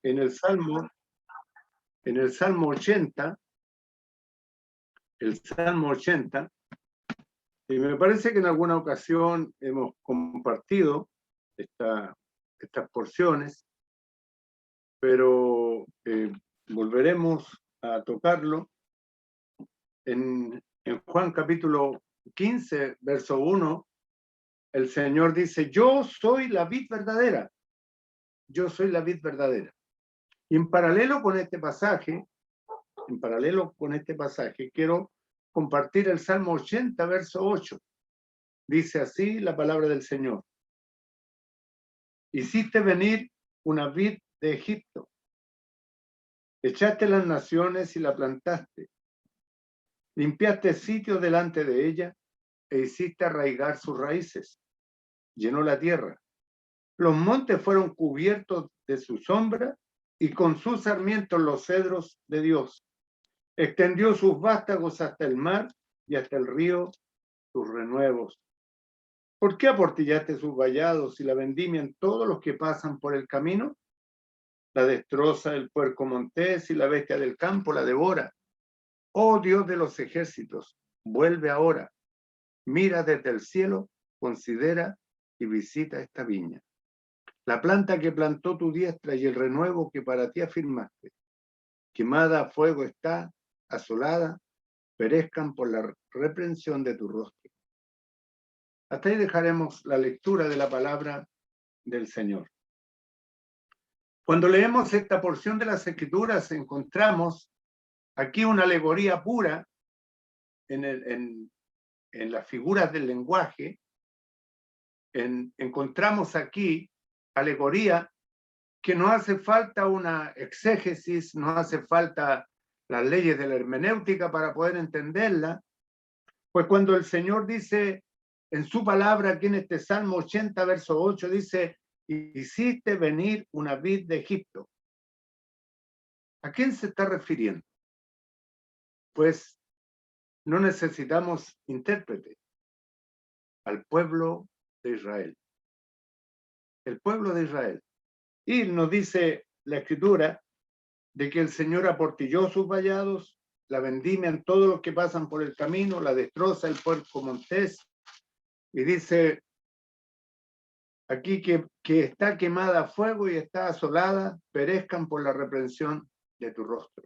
en el Salmo 80, y me parece que en alguna ocasión hemos compartido estas porciones, pero volveremos a tocarlo en Juan capítulo 15, verso 1. El Señor dice: yo soy la vid verdadera. Yo soy la vid verdadera. Y en paralelo con este pasaje, quiero compartir el Salmo 80, verso 8. Dice así la palabra del Señor: hiciste venir una vid de Egipto, echaste las naciones y la plantaste, limpiaste sitio delante de ella e hiciste arraigar sus raíces, llenó la tierra. Los montes fueron cubiertos de su sombra y con sus sarmientos los cedros de Dios. Extendió sus vástagos hasta el mar y hasta el río sus renuevos. ¿Por qué aportillaste sus vallados y la vendimian todos los que pasan por el camino? La destroza el puerco montés y la bestia del campo la devora. Oh Dios de los ejércitos, vuelve ahora. Mira desde el cielo, considera y visita esta viña. La planta que plantó tu diestra y el renuevo que para ti afirmaste. Quemada a fuego está, asolada, perezcan por la reprensión de tu rostro. Hasta ahí dejaremos la lectura de la palabra del Señor. Cuando leemos esta porción de las Escrituras, encontramos aquí una alegoría pura en las figuras del lenguaje. Encontramos aquí alegoría que no hace falta una exégesis, no hace falta las leyes de la hermenéutica para poder entenderla, pues cuando el Señor dice en su palabra, aquí en este Salmo 80, verso 8, dice: hiciste venir una vid de Egipto. ¿A quién se está refiriendo? Pues no necesitamos intérprete. Al pueblo de Israel. El pueblo de Israel. Y nos dice la Escritura de que el Señor aportilló sus vallados, la vendimian todos los que pasan por el camino, la destroza el puerco montés, y dice aquí que está quemada a fuego y está asolada, perezcan por la reprensión de tu rostro.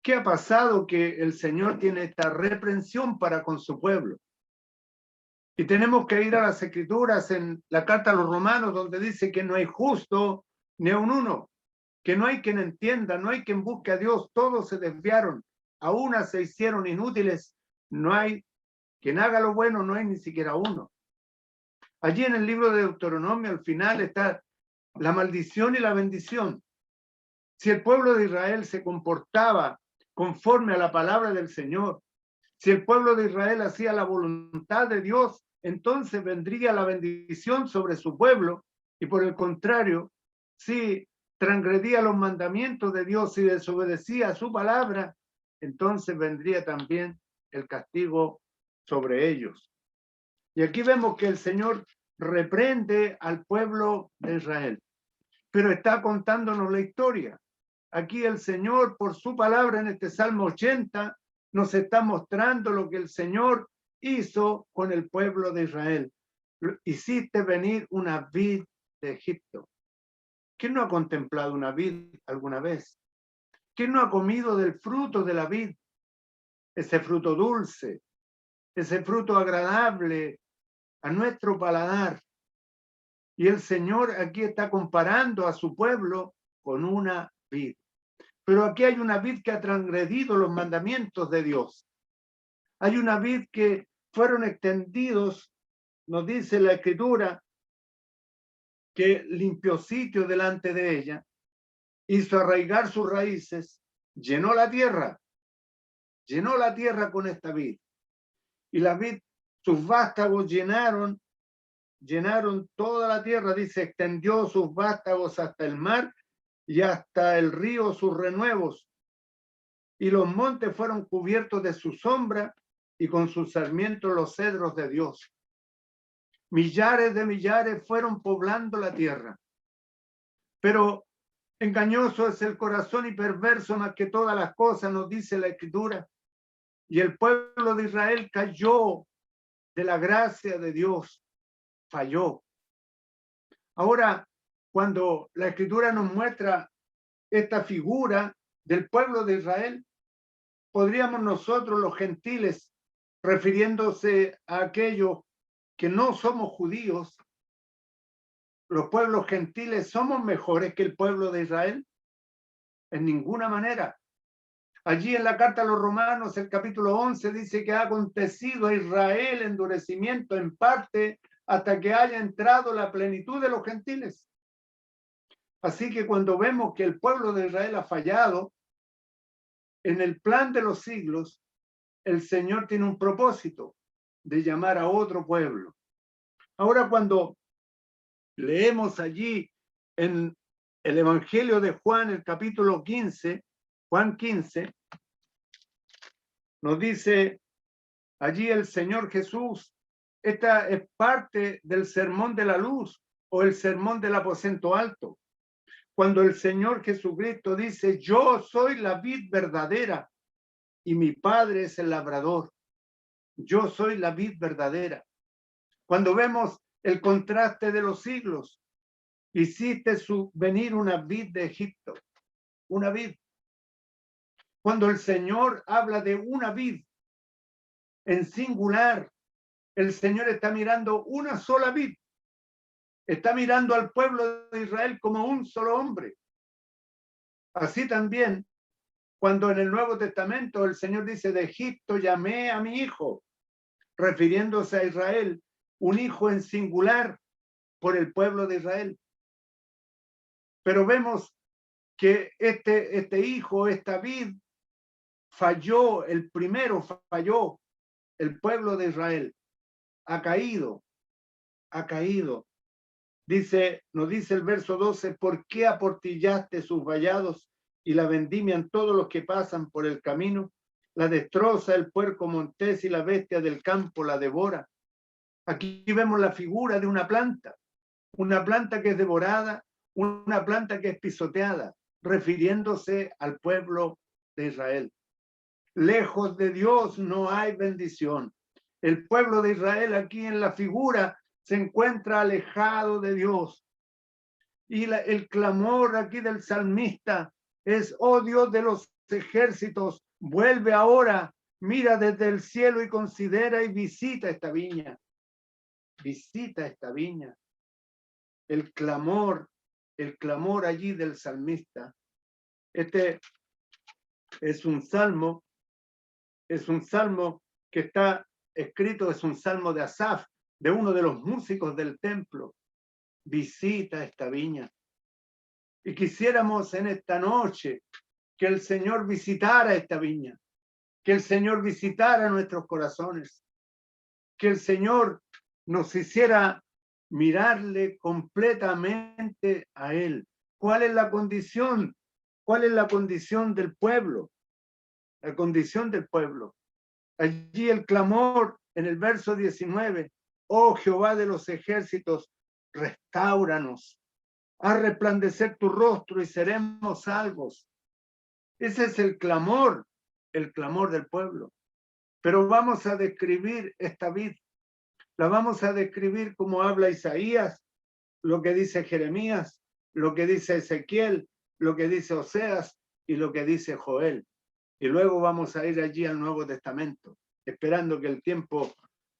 ¿Qué ha pasado? Que el Señor tiene esta reprensión para con su pueblo. Y tenemos que ir a las Escrituras en la carta a los Romanos, donde dice que no hay justo ni a un uno, que no hay quien entienda, no hay quien busque a Dios, todos se desviaron, a una se hicieron inútiles, no hay quien haga lo bueno, no hay ni siquiera uno. Allí en el libro de Deuteronomio, al final está la maldición y la bendición. Si el pueblo de Israel se comportaba conforme a la palabra del Señor, si el pueblo de Israel hacía la voluntad de Dios, entonces vendría la bendición sobre su pueblo, y por el contrario, si transgredía los mandamientos de Dios y desobedecía su palabra, entonces vendría también el castigo sobre ellos. Y aquí vemos que el Señor reprende al pueblo de Israel, pero está contándonos la historia. Aquí el Señor, por su palabra en este Salmo 80, nos está mostrando lo que el Señor hizo con el pueblo de Israel. Hiciste venir una vid de Egipto. ¿Quién no ha contemplado una vid alguna vez? ¿Quién no ha comido del fruto de la vid? Ese fruto dulce, ese fruto agradable a nuestro paladar. Y el Señor aquí está comparando a su pueblo con una vid. Pero aquí hay una vid que ha transgredido los mandamientos de Dios. Hay una vid que fueron extendidos, nos dice la Escritura, que limpió sitio delante de ella, hizo arraigar sus raíces, llenó la tierra con esta vid. Y la vid, sus vástagos llenaron toda la tierra, dice, extendió sus vástagos hasta el mar y hasta el río sus renuevos. Y los montes fueron cubiertos de su sombra y con sus sarmientos los cedros de Dios. Millares de millares fueron poblando la tierra. Pero Engañoso es el corazón y perverso más que todas las cosas, nos dice la Escritura. Y el pueblo de Israel cayó de la gracia de Dios, falló. Ahora, cuando la Escritura nos muestra esta figura del pueblo de Israel, podríamos nosotros, los gentiles, refiriéndose a aquellos que no somos judíos, los pueblos gentiles, ¿somos mejores que el pueblo de Israel? En ninguna manera. Allí en la carta a los Romanos, el capítulo 11, dice que ha acontecido a Israel endurecimiento en parte hasta que haya entrado la plenitud de los gentiles. Así que cuando vemos que el pueblo de Israel ha fallado, en el plan de los siglos, el Señor tiene un propósito de llamar a otro pueblo. Ahora, cuando leemos allí en el Evangelio de Juan, el capítulo 15, Juan 15, nos dice allí el Señor Jesús, esta es parte del sermón de la luz o el sermón del aposento alto. Cuando el Señor Jesucristo dice, yo soy la vid verdadera y mi Padre es el labrador. Yo soy la vid verdadera. Cuando vemos el contraste de los siglos, hiciste venir una vid de Egipto, una vid. Cuando el Señor habla de una vid en singular, el Señor está mirando una sola vid. Está mirando al pueblo de Israel como un solo hombre. Así también, cuando en el Nuevo Testamento el Señor dice, de Egipto llamé a mi hijo, refiriéndose a Israel, un hijo en singular por el pueblo de Israel. Pero vemos que este hijo, esta vid, falló, el primero falló, el pueblo de Israel ha caído. Nos dice el verso 12, ¿por qué aportillaste sus vallados y la vendimian todos los que pasan por el camino? La destroza el puerco montés y la bestia del campo la devora. Aquí vemos la figura de una planta que es devorada, una planta que es pisoteada, refiriéndose al pueblo de Israel. Lejos de Dios no hay bendición. El pueblo de Israel aquí en la figura se encuentra alejado de Dios. Y el clamor aquí del salmista es, oh Dios de los ejércitos, vuelve ahora, mira desde el cielo y considera y visita esta viña. Visita esta viña. El clamor allí del salmista. Este es un salmo que está escrito, es un salmo de Asaf, de uno de los músicos del templo. Visita esta viña. Y quisiéramos en esta noche que el Señor visitara esta viña, que el Señor visitara nuestros corazones, que el Señor nos hiciera mirarle completamente a Él. ¿Cuál es la condición? ¿Cuál es la condición del pueblo? La condición del pueblo. Allí el clamor en el verso 19, oh Jehová de los ejércitos, restáuranos, haz resplandecer tu rostro y seremos salvos. Ese es el clamor del pueblo. Pero vamos a describir esta vid, la vamos a describir como habla Isaías, lo que dice Jeremías, lo que dice Ezequiel, lo que dice Oseas y lo que dice Joel. Y luego vamos a ir allí al Nuevo Testamento, esperando que el tiempo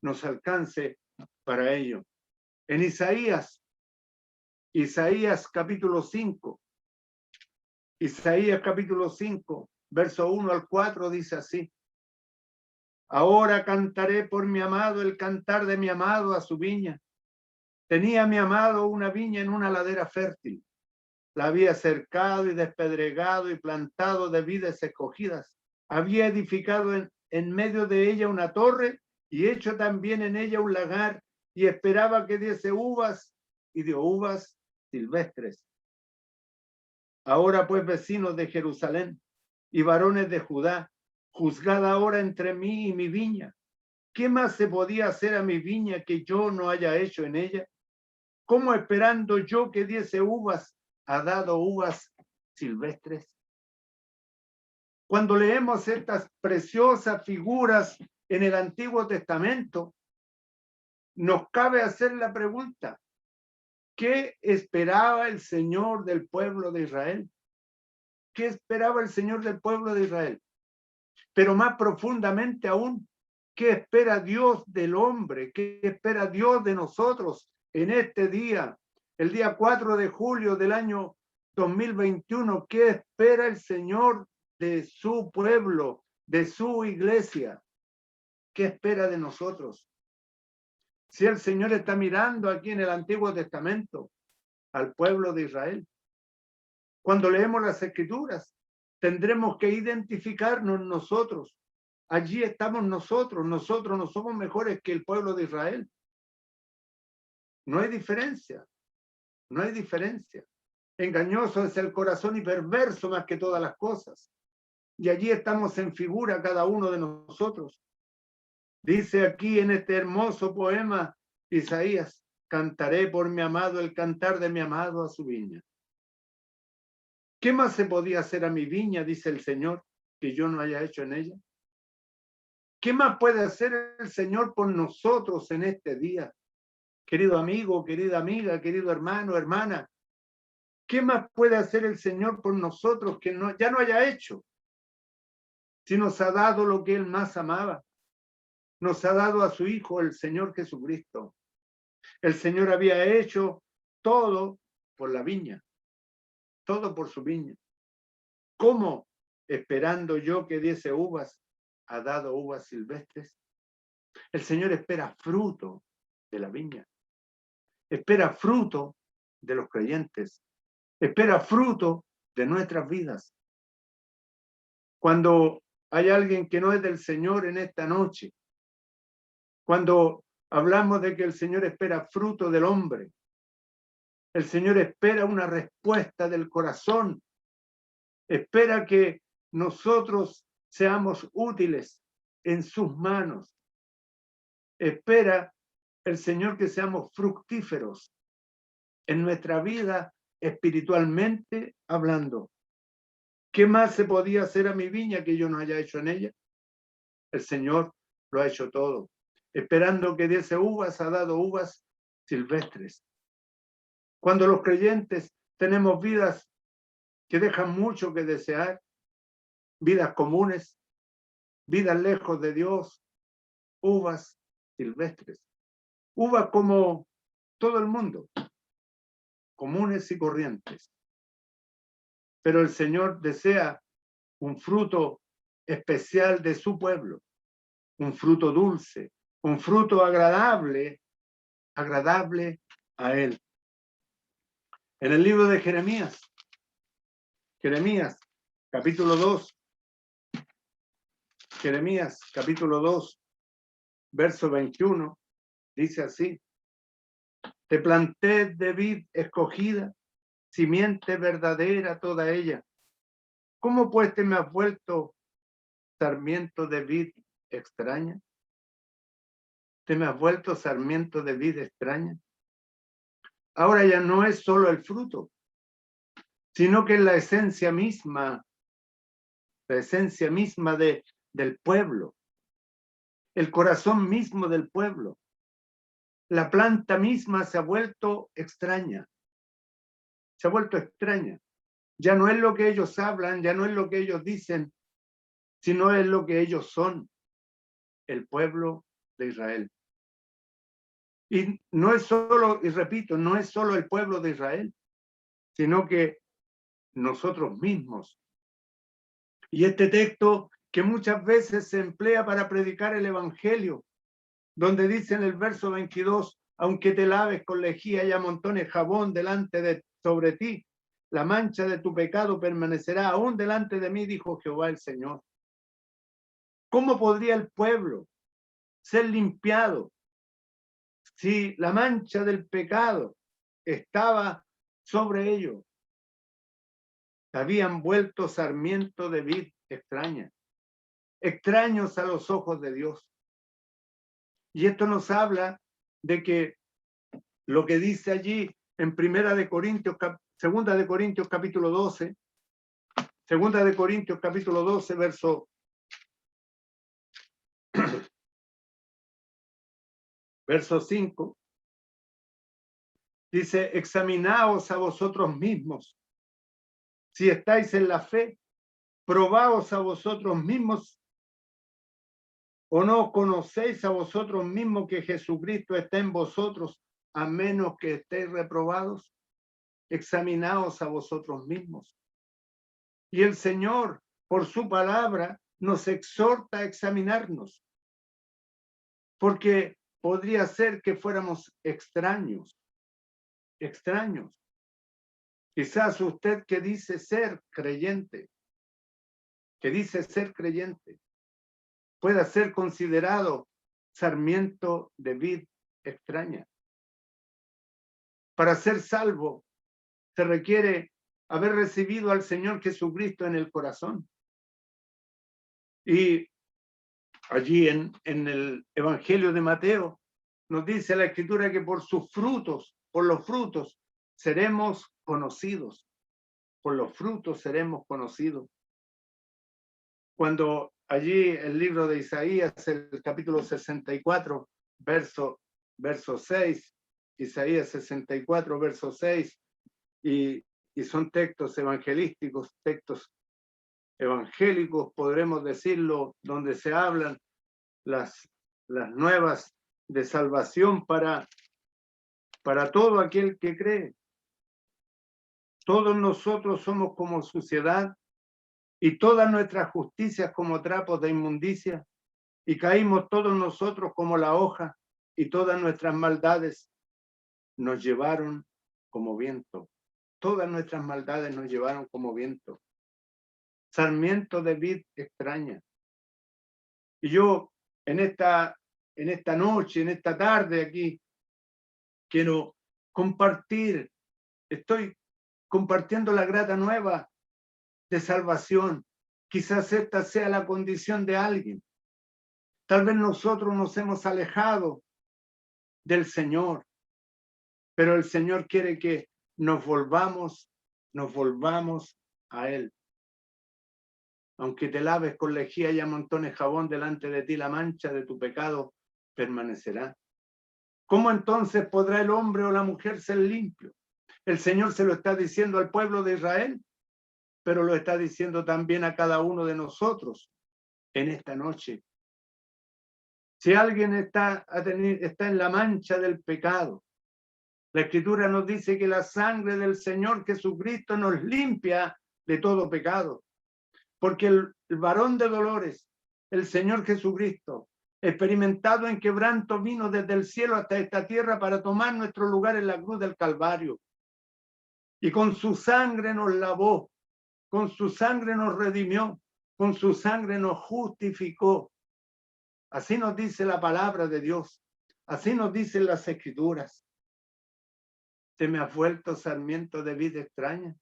nos alcance para ello. En Isaías capítulo 5, verso 1 al 4 dice así: ahora cantaré por mi amado el cantar de mi amado a su viña. Tenía mi amado una viña en una ladera fértil. La había cercado y despedregado y plantado de vides escogidas. Había edificado en medio de ella una torre y hecho también en ella un lagar, y esperaba que diese uvas, y dio uvas silvestres. Ahora pues, vecinos de Jerusalén y varones de Judá, juzgad ahora entre mí y mi viña. ¿Qué más se podía hacer a mi viña que yo no haya hecho en ella? ¿Cómo esperando yo que diese uvas, ha dado uvas silvestres. Cuando leemos estas preciosas figuras en el Antiguo Testamento, nos cabe hacer la pregunta: ¿qué esperaba el Señor del pueblo de Israel? ¿Qué esperaba el Señor del pueblo de Israel? Pero más profundamente aún, ¿qué espera Dios del hombre? ¿Qué espera Dios de nosotros en este día, el día 4 de julio del año 2021? ¿Qué espera el Señor de su pueblo, de su iglesia? ¿Qué espera de nosotros? Si el Señor está mirando aquí en el Antiguo Testamento al pueblo de Israel, cuando leemos las Escrituras, tendremos que identificarnos nosotros. Allí estamos nosotros. Nosotros no somos mejores que el pueblo de Israel. No hay diferencia. No hay diferencia. Engañoso es el corazón y perverso más que todas las cosas. Y allí estamos en figura cada uno de nosotros. Dice aquí en este hermoso poema Isaías: cantaré por mi amado el cantar de mi amado a su viña. ¿Qué más se podía hacer a mi viña, dice el Señor, que yo no haya hecho en ella? ¿Qué más puede hacer el Señor por nosotros en este día? Querido amigo, querida amiga, querido hermano, hermana, ¿qué más puede hacer el Señor por nosotros que ya no haya hecho? Si nos ha dado lo que Él más amaba, nos ha dado a su Hijo, el Señor Jesucristo. El Señor había hecho todo por la viña, todo por su viña. ¿Cómo? Esperando yo que diese uvas, ha dado uvas silvestres. El Señor espera fruto de la viña, espera fruto de los creyentes, espera fruto de nuestras vidas. Cuando hay alguien que no es del Señor en esta noche, cuando hablamos de que el Señor espera fruto del hombre, el Señor espera una respuesta del corazón, espera que nosotros seamos útiles en sus manos. Espera el Señor que seamos fructíferos en nuestra vida espiritualmente hablando. ¿Qué más se podía hacer a mi viña que yo no haya hecho en ella? El Señor lo ha hecho todo. Esperando que diese uvas, ha dado uvas silvestres. Cuando los creyentes tenemos vidas que dejan mucho que desear, vidas comunes, vidas lejos de Dios, uvas silvestres. Uvas como todo el mundo, comunes y corrientes. Pero el Señor desea un fruto especial de su pueblo, un fruto dulce, un fruto agradable a Él. En el libro de Jeremías, capítulo 2, Jeremías, capítulo 2, verso 21, dice así: te planté de vid escogida, simiente verdadera toda ella. ¿Cómo pues te me has vuelto sarmiento de vid extraña? ¿Te me has vuelto sarmiento de vid extraña? Ahora ya no es solo el fruto, sino que es la esencia misma del pueblo, el corazón mismo del pueblo. La planta misma se ha vuelto extraña, Ya no es lo que ellos hablan, ya no es lo que ellos dicen, sino es lo que ellos son, el pueblo de Israel. Y no es solo, y repito, no es solo el pueblo de Israel, sino que nosotros mismos. Y este texto que muchas veces se emplea para predicar el evangelio, donde dice en el verso 22, aunque te laves con lejía y amontones jabón sobre ti, la mancha de tu pecado permanecerá aún delante de mí, dijo Jehová el Señor. ¿Cómo podría el pueblo ser limpiado si la mancha del pecado estaba sobre ellos? Habían vuelto sarmiento de vid extraña, extraños a los ojos de Dios. Y esto nos habla de que lo que dice allí en Segunda de Corintios capítulo 12, Segunda de Corintios, capítulo 12, verso 5, dice, examinaos a vosotros mismos si estáis en la fe, probaos a vosotros mismos, o no conocéis a vosotros mismos que Jesucristo está en vosotros, a menos que estéis reprobados. Examinaos a vosotros mismos. Y el Señor, por su palabra, nos exhorta a examinarnos, porque podría ser que fuéramos extraños. Quizás usted que dice ser creyente, pueda ser considerado sarmiento de vid extraña. Para ser salvo se requiere haber recibido al Señor Jesucristo en el corazón. Y allí en el Evangelio de Mateo nos dice la Escritura que por los frutos seremos conocidos. Por los frutos seremos conocidos. Cuando allí el libro de Isaías, el capítulo 64, verso 6, Isaías 64, verso 6, y son textos evangelísticos, textos evangélicos, podremos decirlo, donde se hablan las nuevas de salvación para todo aquel que cree. Todos nosotros somos como suciedad y todas nuestras justicias como trapos de inmundicia, y caímos todos nosotros como la hoja, y todas nuestras maldades nos llevaron como viento. Todas nuestras maldades nos llevaron como viento. Sarmiento de vid extraña. Y yo en esta noche, en esta tarde aquí, quiero compartir, estoy compartiendo la grata nueva de salvación. Quizás esta sea la condición de alguien. Tal vez nosotros nos hemos alejado del Señor, pero el Señor quiere que nos volvamos a Él. Aunque te laves con lejía y amontones jabón delante de ti, la mancha de tu pecado permanecerá. ¿Cómo entonces podrá el hombre o la mujer ser limpio? El Señor se lo está diciendo al pueblo de Israel, pero lo está diciendo también a cada uno de nosotros en esta noche. Si alguien está en la mancha del pecado, la Escritura nos dice que la sangre del Señor Jesucristo nos limpia de todo pecado. Porque el varón de dolores, el Señor Jesucristo, experimentado en quebranto, vino desde el cielo hasta esta tierra para tomar nuestro lugar en la cruz del Calvario. Y con su sangre nos lavó, con su sangre nos redimió, con su sangre nos justificó. Así nos dice la palabra de Dios, así nos dicen las Escrituras. ¿Se me ha vuelto sarmiento de vida extraña?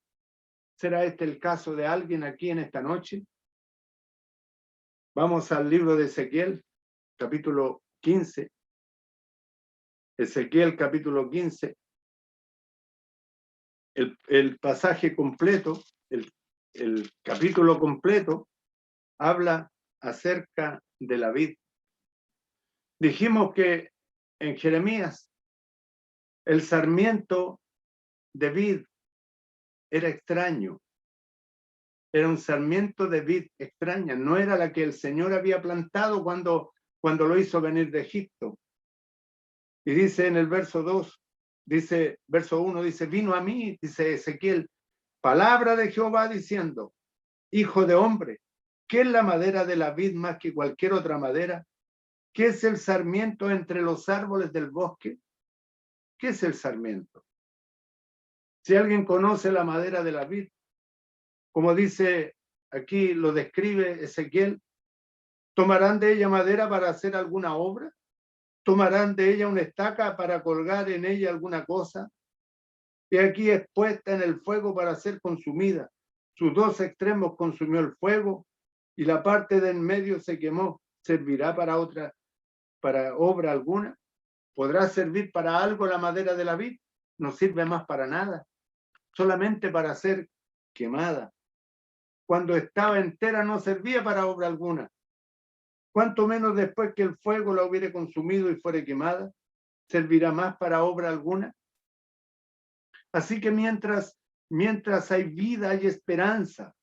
¿Será este el caso de alguien aquí en esta noche? Vamos al libro de Ezequiel, capítulo 15. Ezequiel, capítulo 15. El pasaje completo, el capítulo completo, habla acerca de la vid. Dijimos que en Jeremías el sarmiento de vid era extraño. Era un sarmiento de vid extraña. No era la que el Señor había plantado cuando lo hizo venir de Egipto. Y dice en el verso 2, verso 1, dice, vino a mí, dice Ezequiel, palabra de Jehová diciendo, hijo de hombre, ¿qué es la madera de la vid más que cualquier otra madera? ¿Qué es el sarmiento entre los árboles del bosque? ¿Qué es el sarmiento? Si alguien conoce la madera de la vid, como dice aquí, lo describe Ezequiel, ¿tomarán de ella madera para hacer alguna obra? ¿Tomarán de ella una estaca para colgar en ella alguna cosa? Y aquí es puesta en el fuego para ser consumida. Sus dos extremos consumió el fuego y la parte de en medio se quemó. ¿Servirá para obra alguna? ¿Podrá servir para algo la madera de la vid? No sirve más para nada, solamente para ser quemada. cuando estaba entera no servía para obra alguna. Cuanto menos después que el fuego la hubiere consumido y fuere quemada, servirá más para obra alguna. Así que mientras hay vida hay esperanza.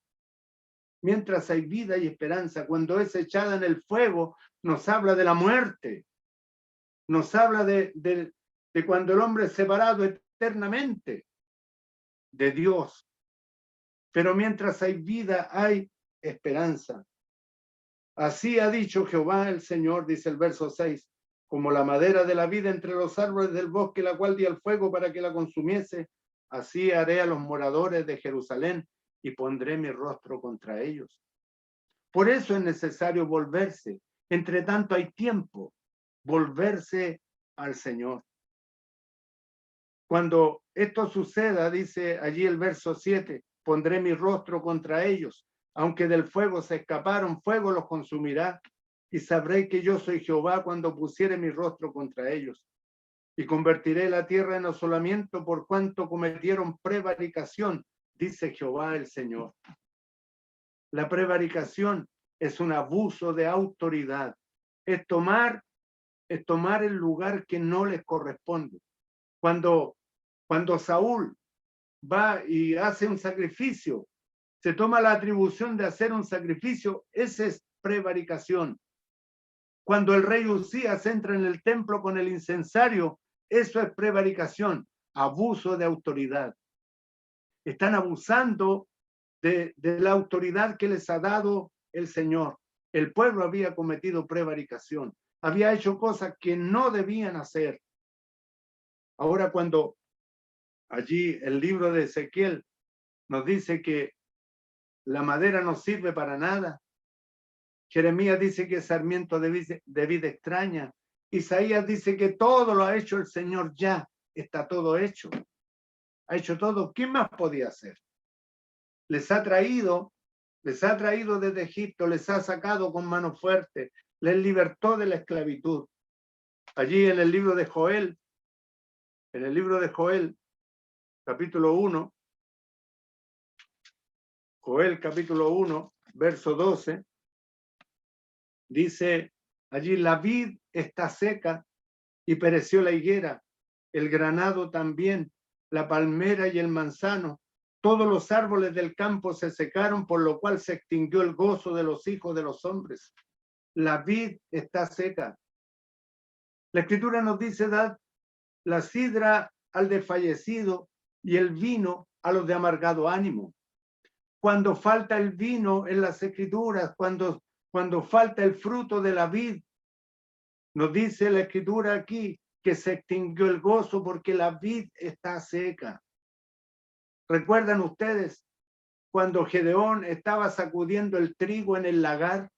Mientras hay vida y esperanza, cuando es echada en el fuego, nos habla de la muerte. Nos habla de cuando el hombre es separado eternamente de Dios. Pero mientras hay vida, hay esperanza. Así ha dicho Jehová el Señor, dice el verso 6, como la madera de la vida entre los árboles del bosque, la cual di al fuego para que la consumiese, así haré a los moradores de Jerusalén y pondré mi rostro contra ellos. Por eso es necesario volverse. Entre tanto hay tiempo, volverse al Señor. Cuando esto suceda, dice allí el verso 7, pondré mi rostro contra ellos. Aunque del fuego se escaparon, fuego los consumirá. Y sabré que yo soy Jehová cuando pusiere mi rostro contra ellos. Y convertiré la tierra en asolamiento por cuanto cometieron prevaricación, dice Jehová el Señor. La prevaricación es un abuso de autoridad. Es tomar el lugar que no les corresponde. Cuando Saúl va y hace un sacrificio, se toma la atribución de hacer un sacrificio, esa es prevaricación. Cuando el rey Usías entra en el templo con el incensario, eso es prevaricación, abuso de autoridad. Están abusando de la autoridad que les ha dado el Señor. El pueblo había cometido prevaricación, había hecho cosas que no debían hacer. Ahora cuando allí el libro de Ezequiel nos dice que la madera no sirve para nada, Jeremías dice que es sarmiento de vida extraña, Isaías dice que todo lo ha hecho el Señor ya, está todo hecho, ha hecho todo. ¿Qué más podía hacer? Les ha traído desde Egipto, les ha sacado con mano fuerte, les libertó de la esclavitud. Allí en el libro de Joel, capítulo 1, Joel capítulo 1, verso 12, dice allí: la vid está seca y pereció la higuera, el granado también, la palmera y el manzano, todos los árboles del campo se secaron, por lo cual se extinguió el gozo de los hijos de los hombres. La vid está seca. La Escritura nos dice: dad la sidra al desfallecido y el vino a los de amargado ánimo. Cuando falta el vino en las Escrituras, cuando falta el fruto de la vid, nos dice la Escritura aquí que se extinguió el gozo porque la vid está seca. ¿Recuerdan ustedes cuando Gedeón estaba sacudiendo el trigo en el lagar?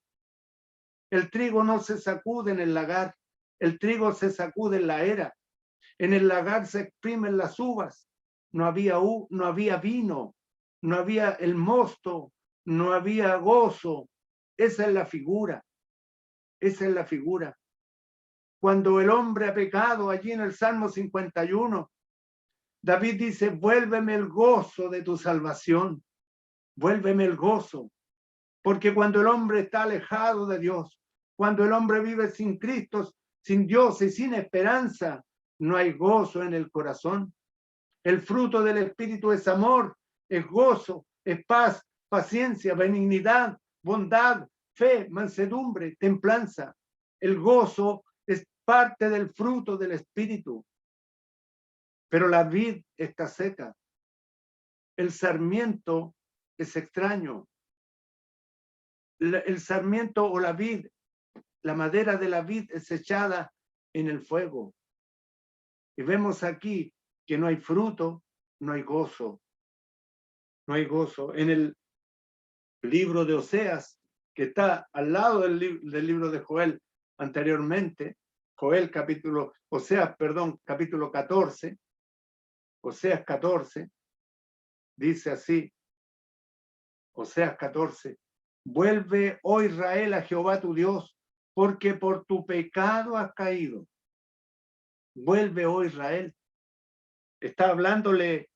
El trigo no se sacude en el lagar, el trigo se sacude en la era. En el lagar se exprimen las uvas. No había vino, no había el mosto, no había gozo. Esa es la figura. Esa es la figura. Cuando el hombre ha pecado, allí en el Salmo 51, David dice: vuélveme el gozo de tu salvación, vuélveme el gozo. Porque cuando el hombre está alejado de Dios, cuando el hombre vive sin Cristo, sin Dios y sin esperanza, no hay gozo en el corazón. El fruto del Espíritu es amor, es gozo, es paz, paciencia, benignidad, bondad, fe, mansedumbre, templanza. El gozo es parte del fruto del Espíritu. Pero la vid está seca. El sarmiento es extraño. El sarmiento o la vid, la madera de la vid es echada en el fuego. Y vemos aquí que no hay fruto, no hay gozo. No hay gozo. En el libro de Oseas, que está al lado del libro de Joel anteriormente, Oseas 14, Oseas 14, dice así, Oseas 14: vuelve, oh Israel, a Jehová tu Dios, porque por tu pecado has caído. Vuelve, oh Israel. Está hablándole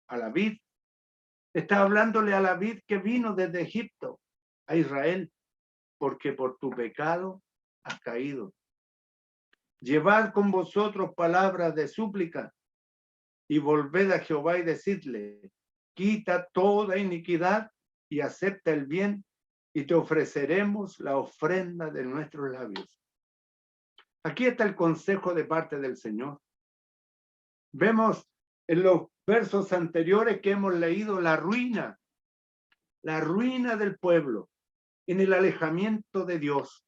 a la vid, Está hablándole a la vid que vino desde Egipto a Israel, porque por tu pecado has caído. Llevad con vosotros palabras de súplica y volved a Jehová y decidle, quita toda iniquidad y acepta el bien y te ofreceremos la ofrenda de nuestros labios. Aquí está el consejo de parte del Señor. Vemos en los versos anteriores que hemos leído la ruina del pueblo en el alejamiento de Dios.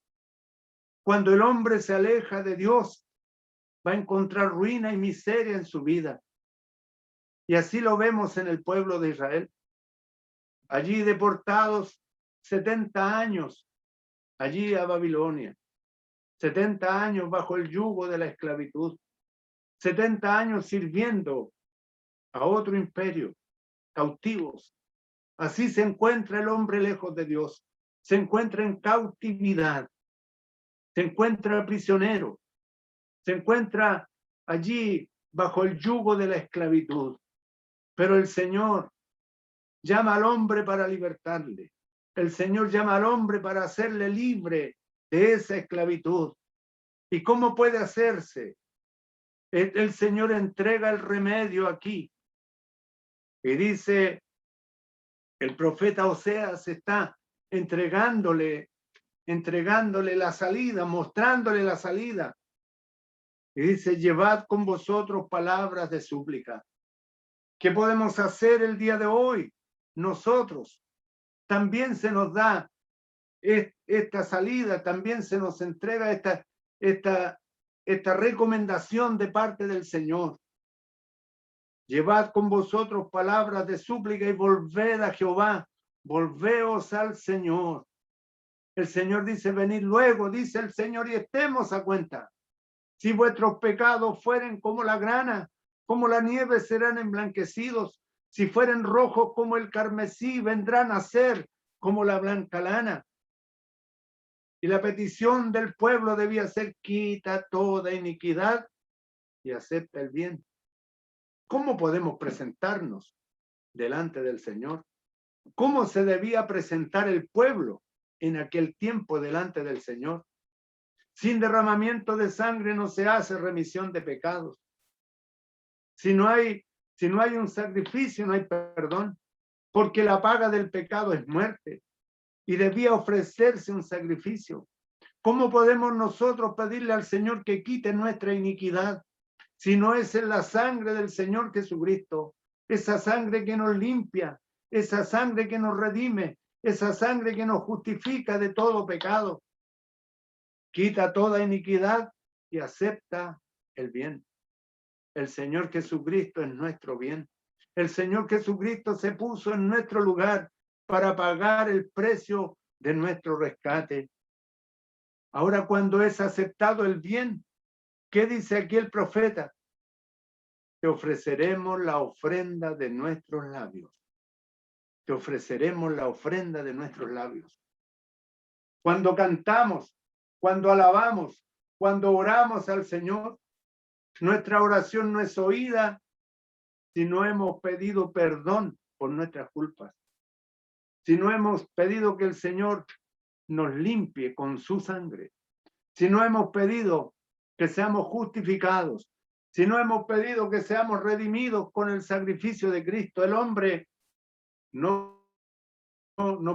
Cuando el hombre se aleja de Dios, va a encontrar ruina y miseria en su vida. Y así lo vemos en el pueblo de Israel. Allí deportados 70 años, allí a Babilonia. 70 años bajo el yugo de la esclavitud. 70 años sirviendo a otro imperio, cautivos. Así se encuentra el hombre lejos de Dios. Se encuentra en cautividad. Se encuentra prisionero. Se encuentra allí bajo el yugo de la esclavitud. Pero el Señor llama al hombre para libertarle. El Señor llama al hombre para hacerle libre de esa esclavitud. ¿Y cómo puede hacerse? El Señor entrega el remedio aquí. Y dice, el profeta Oseas está entregándole la salida, mostrándole la salida. Y dice, llevad con vosotros palabras de súplica. ¿Qué podemos hacer el día de hoy? Nosotros también se nos da esta salida, también se nos entrega esta recomendación de parte del Señor. Llevad con vosotros palabras de súplica y volved a Jehová, volveos al Señor. El Señor dice, venid luego, dice el Señor, y estemos a cuenta. Si vuestros pecados fueren como la grana, como la nieve serán emblanquecidos. Si fueren rojos como el carmesí, vendrán a ser como la blanca lana. Y la petición del pueblo debía ser, quita toda iniquidad y acepta el bien. ¿Cómo podemos presentarnos delante del Señor? ¿Cómo se debía presentar el pueblo en aquel tiempo delante del Señor? Sin derramamiento de sangre no se hace remisión de pecados. Si no hay un sacrificio, no hay perdón, porque la paga del pecado es muerte y debía ofrecerse un sacrificio. ¿Cómo podemos nosotros pedirle al Señor que quite nuestra iniquidad si no es en la sangre del Señor Jesucristo? Esa sangre que nos limpia, esa sangre que nos redime, esa sangre que nos justifica de todo pecado. Quita toda iniquidad y acepta el bien. El Señor Jesucristo es nuestro bien. El Señor Jesucristo se puso en nuestro lugar para pagar el precio de nuestro rescate. Ahora, cuando es aceptado el bien, ¿qué dice aquí el profeta? Te ofreceremos la ofrenda de nuestros labios. Te ofreceremos la ofrenda de nuestros labios. Cuando cantamos, cuando alabamos, cuando oramos al Señor, nuestra oración no es oída si no hemos pedido perdón por nuestras culpas. Si no hemos pedido que el Señor nos limpie con su sangre. Si no hemos pedido que seamos justificados. Si no hemos pedido que seamos redimidos con el sacrificio de Cristo. El hombre no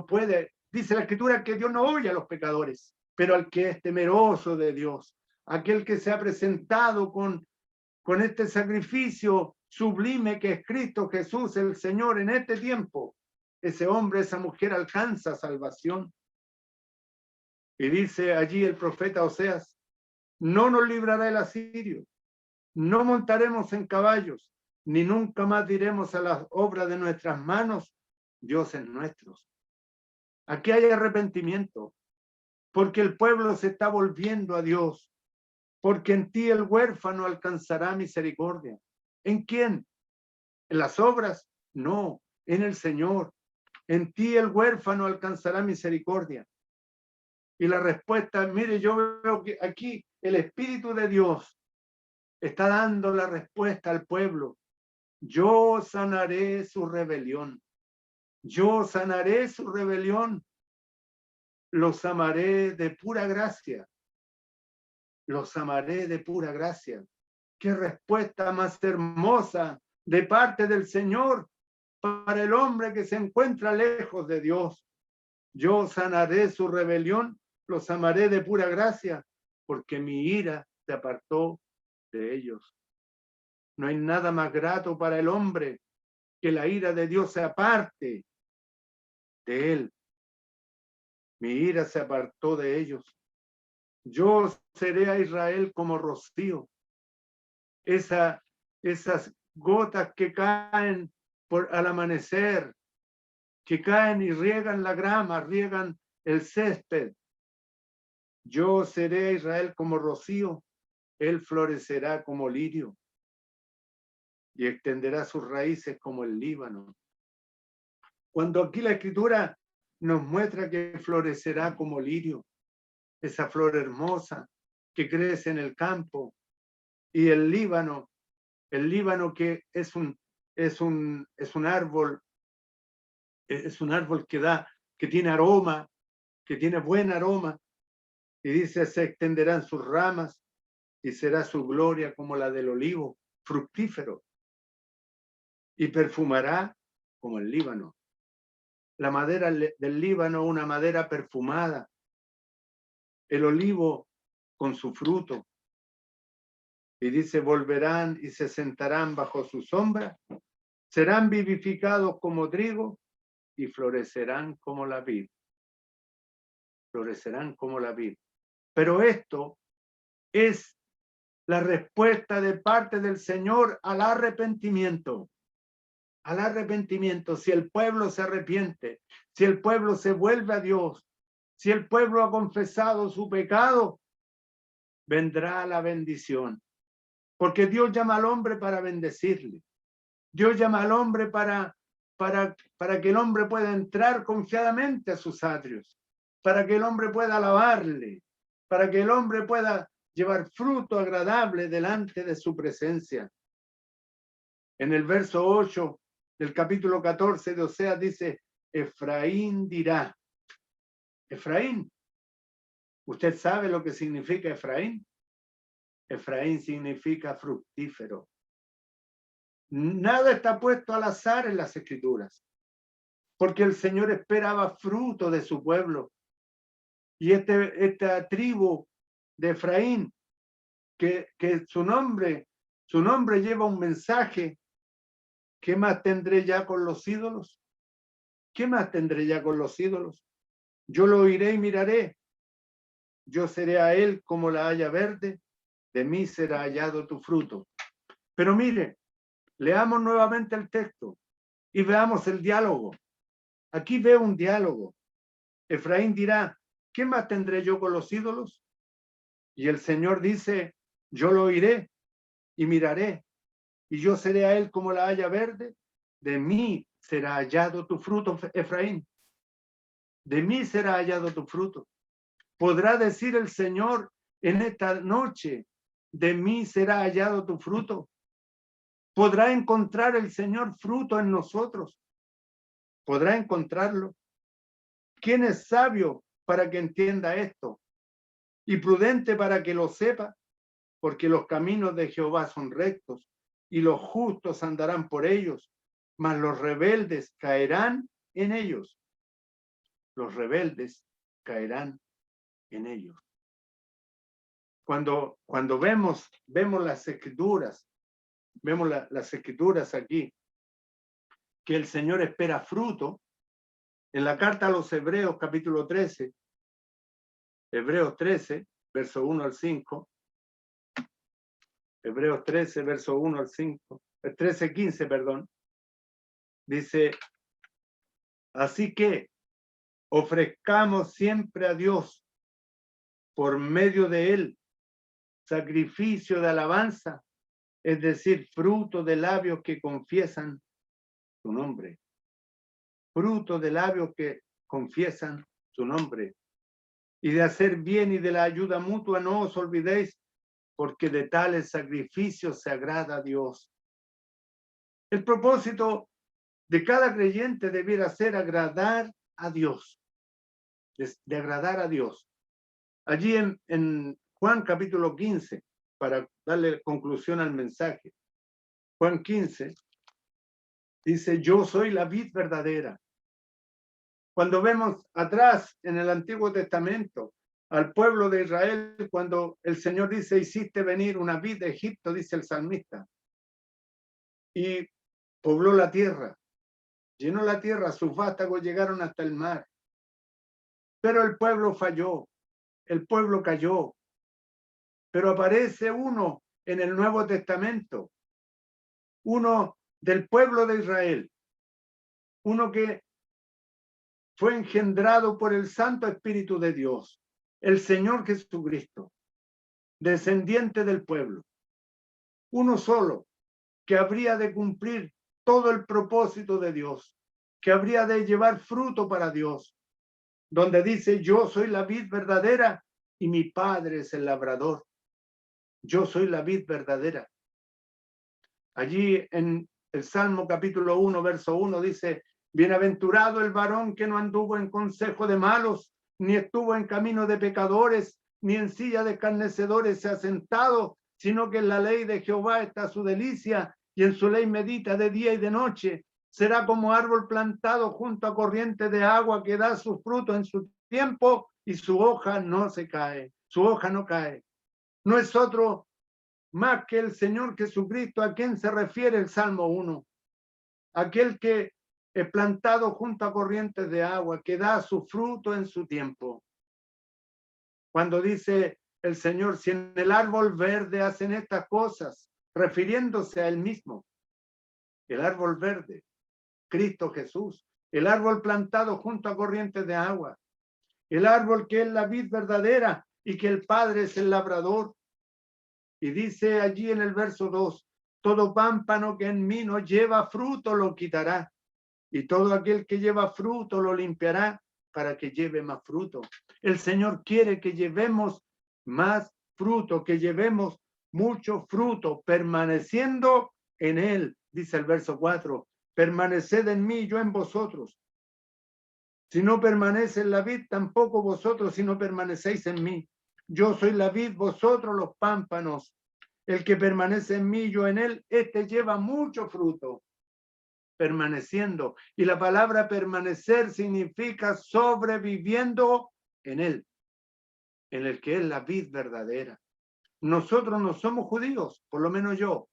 puede. Dice la Escritura que Dios no oye a los pecadores, pero al que es temeroso de Dios, aquel que se ha presentado con este sacrificio sublime que es Cristo Jesús, el Señor, en este tiempo, ese hombre, esa mujer alcanza salvación. Y dice allí el profeta Oseas, no nos librará el asirio, no montaremos en caballos, ni nunca más diremos a las obras de nuestras manos, dioses nuestros. Aquí hay arrepentimiento, porque el pueblo se está volviendo a Dios, porque en ti el huérfano alcanzará misericordia. ¿En quién? ¿En las obras? No, en el Señor. En ti el huérfano alcanzará misericordia. Y la respuesta, mire, yo veo que aquí el Espíritu de Dios está dando la respuesta al pueblo. Yo sanaré su rebelión. Yo sanaré su rebelión, los amaré de pura gracia, los amaré de pura gracia. Qué respuesta más hermosa de parte del Señor para el hombre que se encuentra lejos de Dios. Yo sanaré su rebelión, los amaré de pura gracia, porque mi ira se apartó de ellos. No hay nada más grato para el hombre que la ira de Dios se aparte de él. Mi ira se apartó de ellos. Yo seré a Israel como rocío. Esas gotas que caen al amanecer, que caen y riegan la grama, riegan el césped. Yo seré a Israel como rocío, él florecerá como lirio y extenderá sus raíces como el Líbano. Cuando aquí la Escritura nos muestra que florecerá como lirio, esa flor hermosa que crece en el campo, y el Líbano que es un árbol que tiene aroma, que tiene buen aroma, y dice, se extenderán sus ramas y será su gloria como la del olivo fructífero, y perfumará como el Líbano. La madera del Líbano, una madera perfumada, el olivo con su fruto. Y dice, volverán y se sentarán bajo su sombra, serán vivificados como trigo y florecerán como la vid. Florecerán como la vid. Pero esto es la respuesta de parte del Señor al arrepentimiento. Al arrepentimiento, si el pueblo se arrepiente, si el pueblo se vuelve a Dios, si el pueblo ha confesado su pecado, vendrá la bendición. Porque Dios llama al hombre para bendecirle. Dios llama al hombre para que el hombre pueda entrar confiadamente a sus atrios, para que el hombre pueda alabarle, para que el hombre pueda llevar fruto agradable delante de su presencia. En el verso 8 del capítulo 14 de Oseas dice, Efraín dirá. Efraín, ¿usted sabe lo que significa Efraín? Efraín significa fructífero. Nada está puesto al azar en las Escrituras, porque el Señor esperaba fruto de su pueblo. Y esta tribu de Efraín, que su nombre lleva un mensaje. ¿Qué más tendré ya con los ídolos? ¿Qué más tendré ya con los ídolos? Yo lo oiré y miraré. Yo seré a él como la haya verde, de mí será hallado tu fruto. Pero mire, leamos nuevamente el texto y veamos el diálogo. Aquí veo un diálogo. Efraín dirá, ¿qué más tendré yo con los ídolos? Y el Señor dice, yo lo oiré y miraré, y yo seré a él como la haya verde, de mí será hallado tu fruto, Efraín. De mí será hallado tu fruto. Podrá decir el Señor en esta noche, de mí será hallado tu fruto. Podrá encontrar el Señor fruto en nosotros. Podrá encontrarlo. ¿Quién es sabio para que entienda esto? Y prudente para que lo sepa, porque los caminos de Jehová son rectos y los justos andarán por ellos, mas los rebeldes caerán en ellos. Los rebeldes caerán en ellos. Cuando vemos las Escrituras, vemos las Escrituras aquí, que el Señor espera fruto, en la carta a los Hebreos, capítulo 13, Hebreos 13, verso 1 al 5, Hebreos 13, verso 1 al 5, 13, 15, perdón, dice, así que ofrezcamos siempre a Dios por medio de él sacrificio de alabanza, es decir, fruto de labios que confiesan su nombre. Fruto de labios que confiesan su nombre. Y de hacer bien y de la ayuda mutua no os olvidéis, porque de tales sacrificios se agrada a Dios. El propósito de cada creyente debiera ser agradar a Dios, de agradar a Dios. Allí en Juan capítulo 15, para darle conclusión al mensaje, Juan 15 dice, yo soy la vid verdadera. Cuando vemos atrás en el Antiguo Testamento al pueblo de Israel, cuando el Señor dice, hiciste venir una vid de Egipto, dice el salmista, y pobló la tierra, llenó la tierra, sus vástagos llegaron hasta el mar. Pero el pueblo falló, el pueblo cayó. Pero aparece uno en el Nuevo Testamento, uno del pueblo de Israel, uno que fue engendrado por el Santo Espíritu de Dios, el Señor Jesucristo, descendiente del pueblo, uno solo que habría de cumplir todo el propósito de Dios, que habría de llevar fruto para Dios, donde dice, yo soy la vid verdadera y mi Padre es el labrador. Yo soy la vid verdadera. Allí en el Salmo capítulo 1, verso 1 dice, bienaventurado el varón que no anduvo en consejo de malos, ni estuvo en camino de pecadores, ni en silla de escarnecedores se ha sentado, sino que en la ley de Jehová está su delicia, y en su ley medita de día y de noche. Será como árbol plantado junto a corriente de agua que da su fruto en su tiempo, y su hoja no se cae, su hoja no cae. No es otro más que el Señor Jesucristo, a quien se refiere el Salmo 1, aquel que es plantado junto a corrientes de agua, que da su fruto en su tiempo. Cuando dice el Señor, si en el árbol verde hacen estas cosas, refiriéndose a él mismo, el árbol verde, Cristo Jesús, el árbol plantado junto a corrientes de agua, el árbol que es la vid verdadera y que el Padre es el labrador. Y dice allí en el verso 2, todo pámpano que en mí no lleva fruto lo quitará, y todo aquel que lleva fruto lo limpiará para que lleve más fruto. El Señor quiere que llevemos más fruto, que llevemos mucho fruto, permaneciendo en Él, dice el verso 4, permaneced en mí, yo en vosotros. Si no permanece en la vid, tampoco vosotros si no permanecéis en mí. Yo soy la vid, vosotros los pámpanos. El que permanece en mí, yo en él, este lleva mucho fruto, permaneciendo. Y la palabra permanecer significa sobreviviendo en él, en el que es la vid verdadera. Nosotros no somos judíos, por lo menos yo,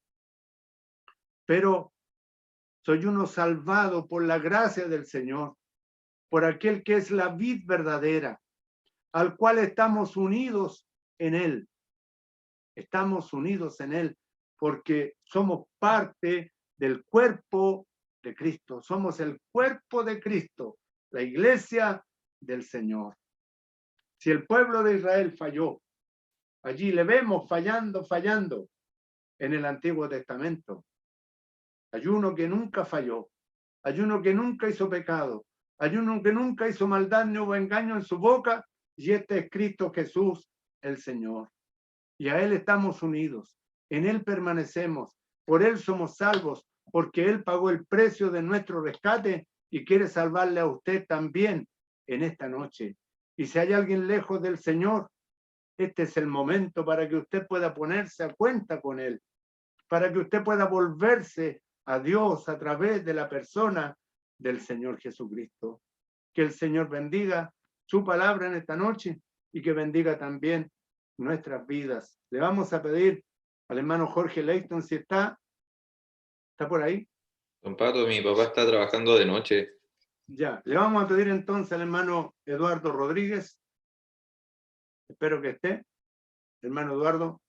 pero soy uno salvado por la gracia del Señor, por aquel que es la vid verdadera, al cual estamos unidos en él. Estamos unidos en él porque somos parte del cuerpo de Cristo. Somos el cuerpo de Cristo, la iglesia del Señor. Si el pueblo de Israel falló, allí le vemos fallando en el Antiguo Testamento. Hay uno que nunca falló, hay uno que nunca hizo pecado, hay uno que nunca hizo maldad ni hubo engaño en su boca, y este es Cristo Jesús, el Señor. Y a Él estamos unidos, en Él permanecemos, por Él somos salvos, porque Él pagó el precio de nuestro rescate y quiere salvarle a usted también en esta noche. Y si hay alguien lejos del Señor, este es el momento para que usted pueda ponerse a cuenta con Él, para que usted pueda volverse a Dios a través de la persona del Señor Jesucristo. Que el Señor bendiga su palabra en esta noche y que bendiga también nuestras vidas. Le vamos a pedir al hermano Jorge Leighton si está por ahí. Don Pato, mi papá está trabajando de noche. Ya, le vamos a pedir entonces al hermano Eduardo Rodríguez. Espero que esté. Hermano Eduardo.